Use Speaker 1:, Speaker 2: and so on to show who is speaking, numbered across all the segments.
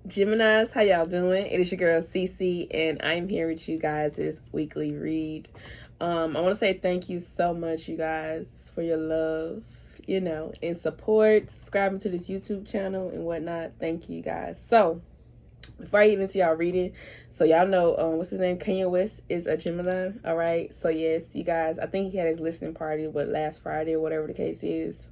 Speaker 1: Geminis, how y'all doing? It is your girl Cece, and I'm here with you guys this weekly read. I want to say thank you so much, you guys, for your love, and support, subscribing to this YouTube channel and whatnot. Thank you guys. So, before I get into y'all reading, so y'all know, what's his name? Kanye West is a Gemini, all right? So, yes, you guys, I think he had his listening party, last Friday or whatever the case is.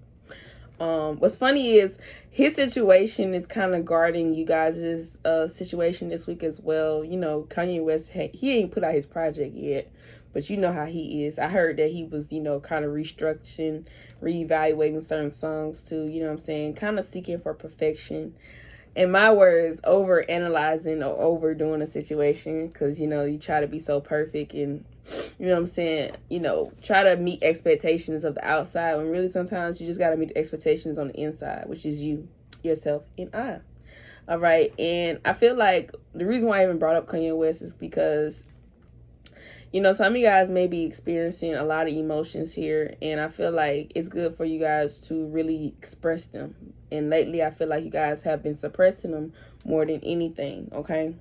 Speaker 1: What's funny is his situation is kind of guarding you guys' situation this week as well. You know, Kanye West, he ain't put out his project yet, but you know how he is. I heard that he was, kind of restructuring, reevaluating certain songs too, you know what I'm saying? Kind of seeking for perfection. In my words, over analyzing or overdoing a situation, because you try to be so perfect and try to meet expectations of the outside when really sometimes you just got to meet the expectations on the inside, which is you, yourself, and I. All right. And I feel like the reason why I even brought up Kanye West is because some of you guys may be experiencing a lot of emotions here, and I feel like it's good for you guys to really express them. And lately, I feel like you guys have been suppressing them more than anything, okay?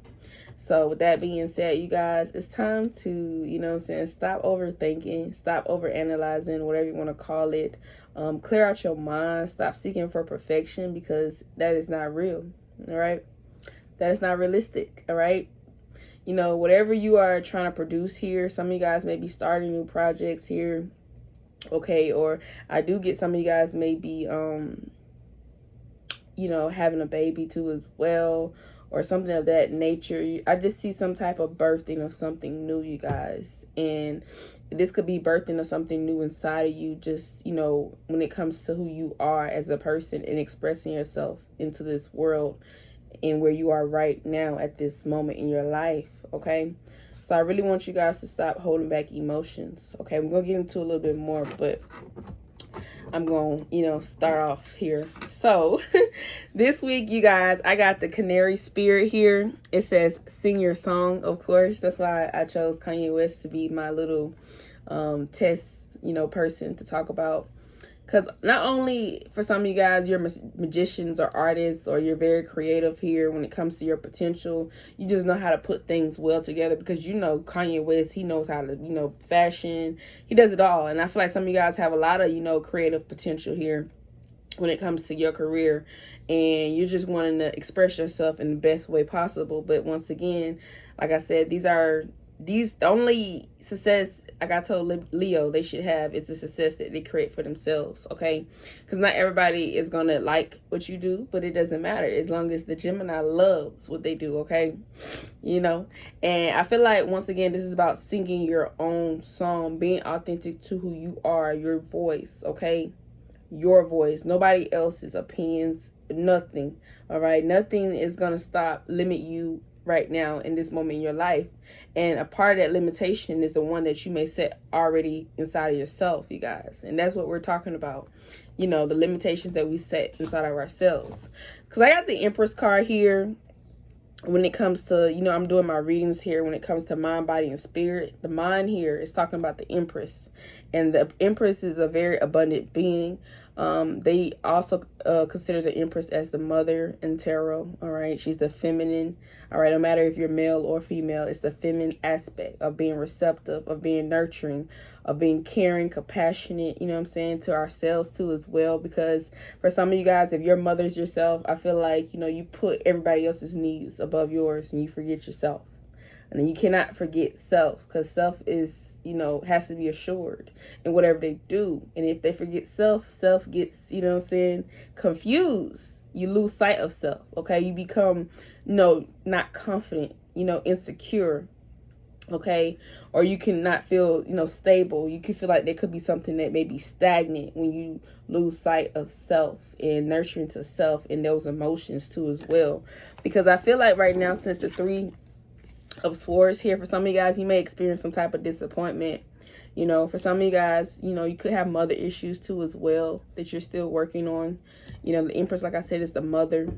Speaker 1: So with that being said, you guys, it's time to, stop overthinking, stop overanalyzing, whatever you want to call it. Clear out your mind, stop seeking for perfection, because that is not real, all right? That is not realistic, all right? Whatever you are trying to produce here, some of you guys may be starting new projects here, okay? Or I do get some of you guys may be, having a baby too as well, or something of that nature. I just see some type of birthing of something new, you guys. And this could be birthing of something new inside of you, just, when it comes to who you are as a person and expressing yourself into this world and where you are right now at this moment in your life, okay? So I really want you guys to stop holding back emotions, okay? We're going to get into a little bit more, but I'm going to, start off here. So this week, you guys, I got the Canary Spirit here. It says, sing your song, of course. That's why I chose Kanye West to be my little test, person to talk about. Because not only for some of you guys, you're magicians or artists, or you're very creative here when it comes to your potential. You just know how to put things well together, because Kanye West, he knows how to, fashion. He does it all. And I feel like some of you guys have a lot of, creative potential here when it comes to your career. And you're just wanting to express yourself in the best way possible. But once again, like I said, the only success, like I told Leo, they should have is the success that they create for themselves, okay? Because not everybody is going to like what you do, but it doesn't matter as long as the Gemini loves what they do, okay? And I feel like, once again, this is about singing your own song, being authentic to who you are, your voice, okay? Your voice, nobody else's opinions, nothing, all right? Nothing is going to limit you right now in this moment in your life. And a part of that limitation is the one that you may set already inside of yourself, you guys. And that's what we're talking about, the limitations that we set inside of ourselves. Because I got the Empress card here when it comes to, I'm doing my readings here when it comes to mind, body, and spirit. The mind here is talking about the Empress. And the Empress is a very abundant being. They also consider the Empress as the mother in tarot, all right? She's the feminine, all right? No matter if you're male or female, it's the feminine aspect of being receptive, of being nurturing, of being caring, compassionate, to ourselves too as well. Because for some of you guys, if your mother's yourself, I feel like, you put everybody else's needs above yours and you forget yourself. And then you cannot forget self, because self is, has to be assured in whatever they do. And if they forget self, self gets, confused. You lose sight of self, okay? You become, not confident, insecure, okay? Or you cannot feel, stable. You can feel like there could be something that may be stagnant when you lose sight of self and nurturing to self and those emotions too as well. Because I feel like right now, since the Three of Swords here, for some of you guys, you may experience some type of disappointment. For some of you guys, you could have mother issues too as well that you're still working on. The Empress, like I said, is the mother.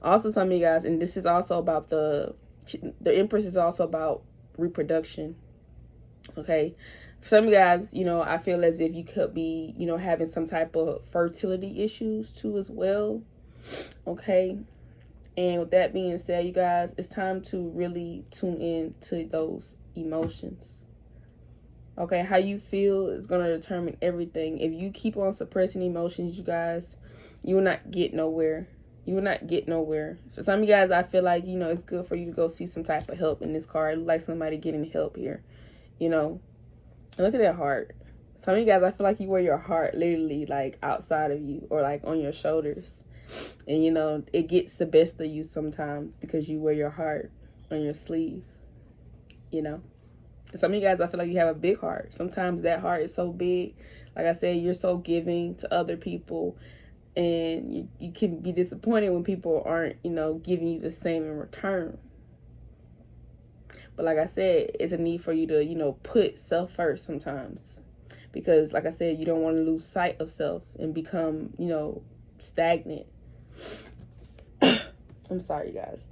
Speaker 1: Also, some of you guys, and this is also about the Empress is also about reproduction, okay? For some of you guys, I feel as if you could be, having some type of fertility issues too as well, okay? And with that being said, you guys, it's time to really tune in to those emotions. Okay, how you feel is going to determine everything. If you keep on suppressing emotions, you guys, you will not get nowhere. You will not get nowhere. For some of you guys, I feel like, you know, it's good for you to go see some type of help in this card. Like somebody getting help here, you know. And look at that heart. Some of you guys, I feel like you wear your heart literally like outside of you or like on your shoulders. And, you know, it gets the best of you sometimes because you wear your heart on your sleeve, you know. Some of you guys, I feel like you have a big heart. Sometimes that heart is so big. Like I said, you're so giving to other people. And you can be disappointed when people aren't, you know, giving you the same in return. But like I said, it's a need for you to, you know, put self first sometimes. Because like I said, you don't want to lose sight of self and become, you know, stagnant. I'm sorry, you guys.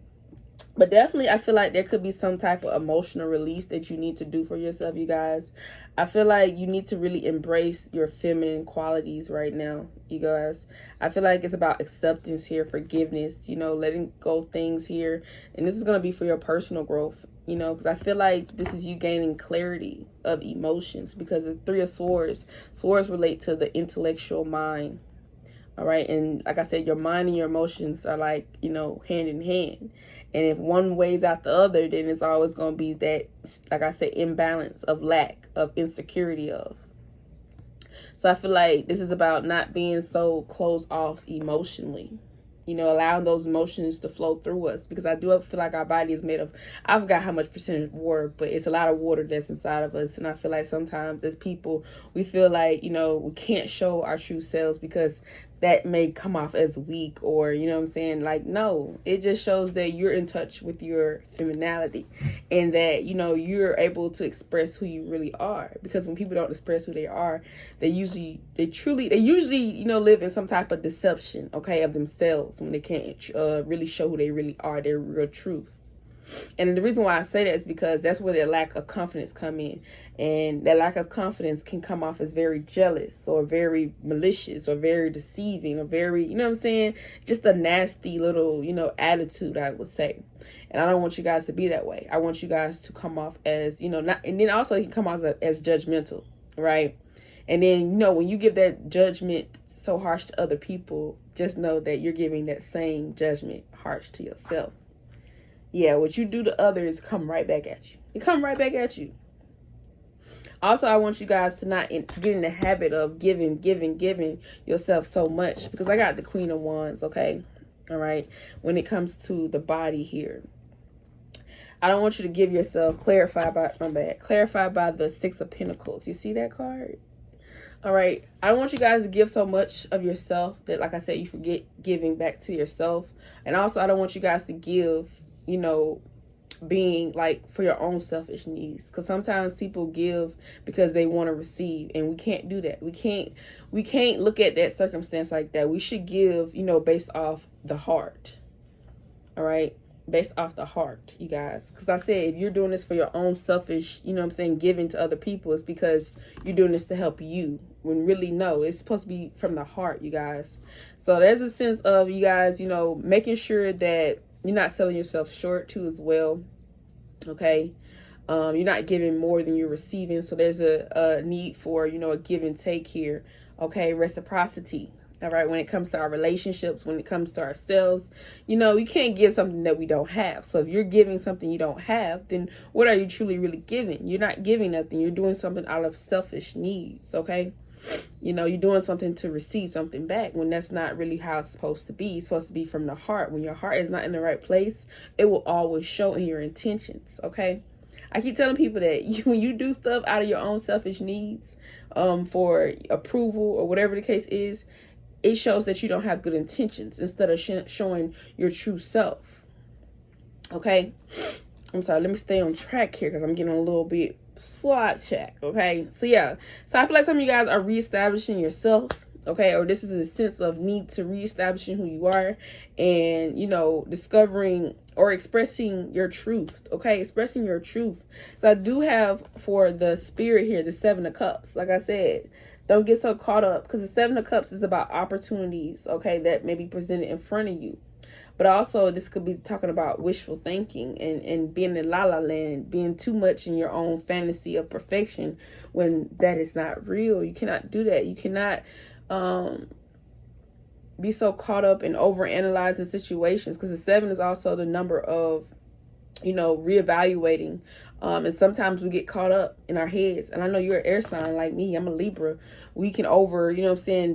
Speaker 1: But definitely, I feel like there could be some type of emotional release that you need to do for yourself, you guys. I feel like you need to really embrace your feminine qualities right now, you guys. I feel like it's about acceptance here, forgiveness, you know, letting go things here. And this is going to be for your personal growth, you know, because I feel like this is you gaining clarity of emotions because the Three of Swords relate to the intellectual mind. All right. And like I said, your mind and your emotions are like, you know, hand in hand. And if one weighs out the other, then it's always going to be that, like I said, imbalance of lack, of insecurity of. So I feel like this is about not being so closed off emotionally. You know, allowing those emotions to flow through us. Because I do feel like our body is made of, I forgot how much percentage water, but it's a lot of water that's inside of us. And I feel like sometimes as people, we feel like, you know, we can't show our true selves because that may come off as weak or, you know what I'm saying? Like, no, it just shows that you're in touch with your femininity and that, you know, you're able to express who you really are. Because when people don't express who they are, they usually, you know, live in some type of deception, okay, of themselves when they can't really show who they really are, their real truth. And the reason why I say that is because that's where their lack of confidence come in. And that lack of confidence can come off as very jealous or very malicious or very deceiving or very, you know what I'm saying? Just a nasty little, you know, attitude, I would say. And I don't want you guys to be that way. I want you guys to come off as, you know, not, and then also you can come off as judgmental, right? And then, you know, when you give that judgment so harsh to other people, just know that you're giving that same judgment harsh to yourself. Yeah, what you do to others come right back at you. It come right back at you. Also, I want you guys to not get in the habit of giving yourself so much. Because I got the Queen of Wands, okay? All right? When it comes to the body here. I don't want you to give yourself clarified by the Six of Pentacles. You see that card? All right. I don't want you guys to give so much of yourself that, like I said, you forget giving back to yourself. And also, I don't want you guys to give, you know, being like for your own selfish needs, because sometimes people give because they want to receive, and we can't do that. We can't look at that circumstance like that. We should give, you know, based off the heart. All right, based off the heart, you guys, because I said if you're doing this for your own selfish, you know what I'm saying, giving to other people, it's because you're doing this to help you, when really no, it's supposed to be from the heart, you guys. So there's a sense of, you guys, you know, making sure that you're not selling yourself short too as well. Okay. You're not giving more than you're receiving. So there's a need for, you know, a give and take here. Okay. Reciprocity. All right. When it comes to our relationships, when it comes to ourselves, you know, we can't give something that we don't have. So if you're giving something you don't have, then what are you truly really giving? You're not giving nothing. You're doing something out of selfish needs. Okay. You know, you're doing something to receive something back when that's not really how it's supposed to be. It's supposed to be from the heart. When your heart is not in the right place, it will always show in your intentions. Okay. I keep telling people that when you do stuff out of your own selfish needs, for approval or whatever the case is, it shows that you don't have good intentions instead of showing your true self. Okay. I'm sorry. Let me stay on track here because I'm getting a little bit slide check. Okay. So yeah. So I feel like some of you guys are reestablishing yourself. Okay. Or this is a sense of need to reestablishing who you are and, you know, discovering or expressing your truth. Okay. Expressing your truth. So I do have for the spirit here, the Seven of Cups. Like I said, don't get so caught up because the Seven of Cups is about opportunities. Okay. That may be presented in front of you. But also, this could be talking about wishful thinking and being in la la land, being too much in your own fantasy of perfection when that is not real. You cannot do that. You cannot be so caught up in overanalyzing situations, because the 7 is also the number of, reevaluating. And sometimes we get caught up in our heads. And I know you're an air sign like me. I'm a Libra. We can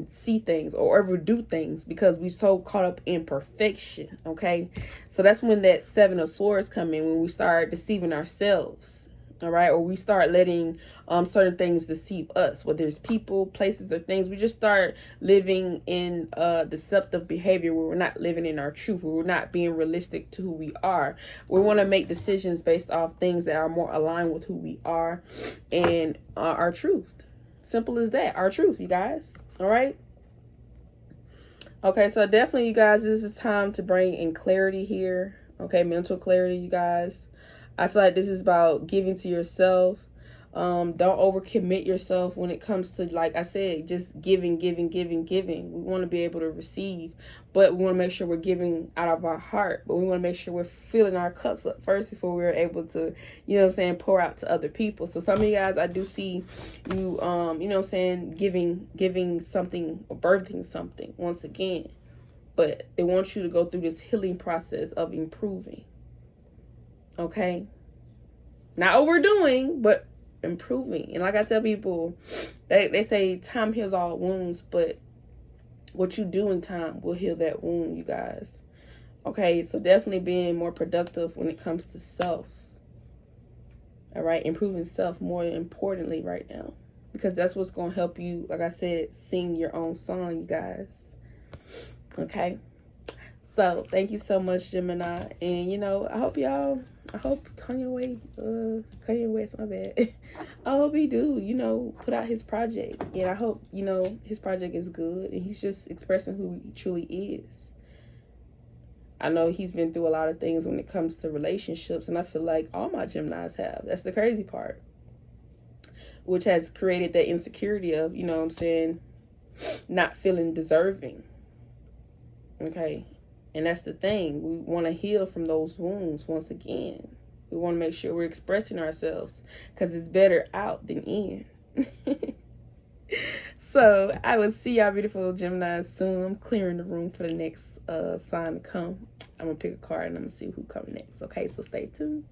Speaker 1: see things or overdo things because we so caught up in perfection. Okay. So that's when that 7 of Swords come in, when we start deceiving ourselves. All right. Or we start letting certain things deceive us, whether it's people, places, or things. We just start living in deceptive behavior where we're not living in our truth, where we're not being realistic to who we are. We want to make decisions based off things that are more aligned with who we are and our truth. Simple as that. Our truth, you guys. All right. Okay, so definitely, you guys, this is time to bring in clarity here. Okay, mental clarity, you guys. I feel like this is about giving to yourself. Don't overcommit yourself when it comes to, like I said, just giving. We want to be able to receive, but we want to make sure we're giving out of our heart. But we want to make sure we're filling our cups up first before we're able to, pour out to other people. So some of you guys, I do see you, giving something or birthing something once again. But they want you to go through this healing process of improving. Okay? Not overdoing, but improving. And like I tell people, they say time heals all wounds, but what you do in time will heal that wound, you guys. Okay, so definitely being more productive when it comes to self. All right, improving self more importantly right now, because that's what's going to help you, like I said, sing your own song, you guys. Okay, so thank you so much, Gemini. And I hope Kanye West, my bad. I hope he do, put out his project. And I hope, his project is good and he's just expressing who he truly is. I know he's been through a lot of things when it comes to relationships, and I feel like all my Geminis have. That's the crazy part. Which has created that insecurity of, not feeling deserving. Okay. And that's the thing. We want to heal from those wounds once again. We want to make sure we're expressing ourselves, because it's better out than in. So I will see y'all beautiful Geminis soon. I'm clearing the room for the next sign to come. I'm going to pick a card and I'm going to see who comes next. Okay, so stay tuned.